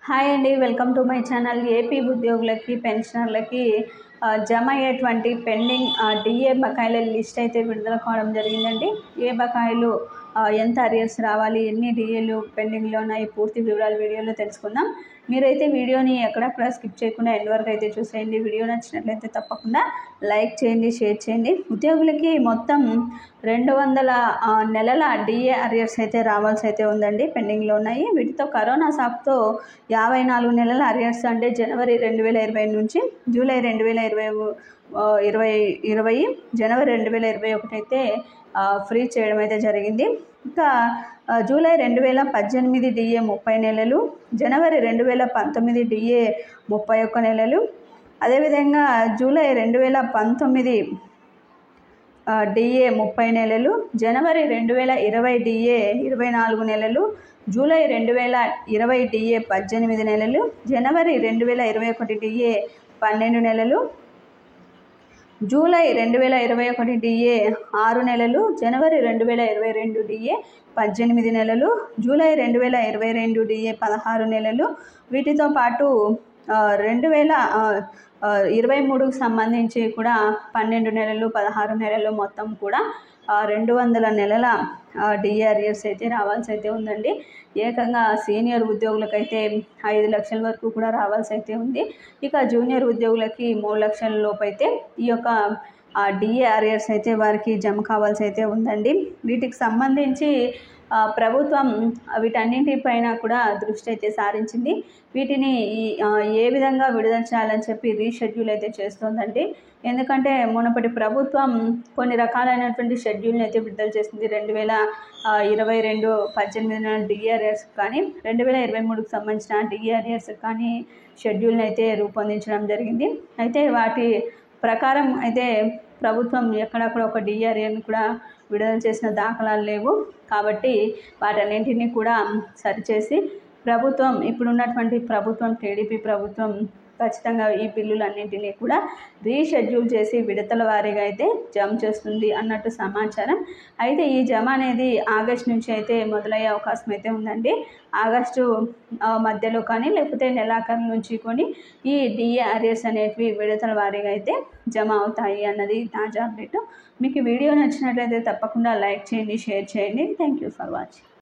Hi అండి, welcome to my channel. AP ఉద్యోగులకి పెన్షనర్లకి జమ అయ్యేటువంటి పెండింగ్ డిఏ బకాయిల లిస్ట్ అయితే విడుదల కావడం జరిగిందండి. ఏ బకాయిలు ఎంత అరియర్స్ రావాలి, ఎన్ని డిఏలు పెండింగ్లో ఉన్నాయి, పూర్తి వివరాలు వీడియోలో తెలుసుకుందాం. మీరైతే వీడియోని ఎక్కడక్కడ స్కిప్ చేయకుండా ఎండ్ వరకు అయితే చూసేయండి. వీడియో నచ్చినట్లయితే తప్పకుండా లైక్ చేయండి, షేర్ చేయండి. ఉద్యోగులకి మొత్తం 200 నెలల డిఏ అరియర్స్ అయితే రావాల్సి అయితే ఉందండి, పెండింగ్లో ఉన్నాయి. వీటితో కరోనా సాకుతో 54 నెలల అరియర్స్ అంటే జనవరి 2020 నుంచి జూలై 2020 జనవరి 2021 అయితే ఫ్రీ చేయడం అయితే జరిగింది. ఇంకా జూలై 2018 డిఏ 30 నెలలు, జనవరి 2019 డిఏ 31 నెలలు, అదేవిధంగా జూలై 2019 డిఏ 30 నెలలు, జనవరి 2020 డిఏ 24 నెలలు, జూలై 2020 డిఏ 18 నెలలు, జనవరి 2021 డిఏ 12 నెలలు, జూలై 2021 డిఏ 6 నెలలు, జనవరి 2022 డిఏ 18 నెలలు, జూలై 2022 డిఏ 16 నెలలు. వీటితో పాటు 2023కు సంబంధించి కూడా 12 నెలలు, 16 నెలలు, మొత్తం కూడా 200 నెలల డిఏ అరియర్స్ అయితే రావాల్సి అయితే ఉందండి. ఏకంగా సీనియర్ ఉద్యోగులకైతే 5 లక్షల వరకు కూడా రావాల్సి అయితే ఉంది. ఇక జూనియర్ ఉద్యోగులకి 3 లక్షల లోపు అయితే ఈ యొక్క డిఏ అరియర్స్ అయితే వారికి జమ కావాల్సి అయితే ఉందండి. వీటికి సంబంధించి ప్రభుత్వం వీటన్నింటిపైన కూడా దృష్టి అయితే సారించింది. వీటిని ఏ విధంగా విడుదల చేయాలని చెప్పి రీషెడ్యూల్ అయితే చేస్తుందండి. ఎందుకంటే మునుపటి ప్రభుత్వం కొన్ని రకాలైనటువంటి షెడ్యూల్ని అయితే విడుదల చేసింది. 2022 18 డిఏ అరియర్స్ కానీ 2023కు సంబంధించిన డిఏ అరియర్స్ కానీ షెడ్యూల్ని అయితే రూపొందించడం జరిగింది. అయితే వాటి ప్రకారం అయితే ప్రభుత్వం ఎక్కడక్కడ ఒక డిఏ అరియర్ని కూడా విడుదల చేసిన దాఖలాలు లేవు. కాబట్టి వాటన్నింటినీ కూడా సరిచేసి ప్రభుత్వం, ఇప్పుడున్నటువంటి ప్రభుత్వం, టీడీపీ ప్రభుత్వం ఖచ్చితంగా ఈ బిల్లులన్నింటినీ కూడా రీషెడ్యూల్ చేసి విడతల వారీగా అయితే జమ చేస్తుంది అన్నట్టు సమాచారం. అయితే ఈ జమ అనేది ఆగస్టు నుంచి అయితే మొదలయ్యే అవకాశం అయితే ఉందండి. ఆగస్టు మధ్యలో కానీ లేకపోతే నెలాఖరు నుంచి కొని ఈ డిఏ అరియర్స్ అనేటివి విడతల వారీగా అయితే జమ అవుతాయి అన్నది తాజా అప్డేట్. మీకు వీడియో నచ్చినట్లయితే తప్పకుండా లైక్ చేయండి, షేర్ చేయండి. Thank you for watching.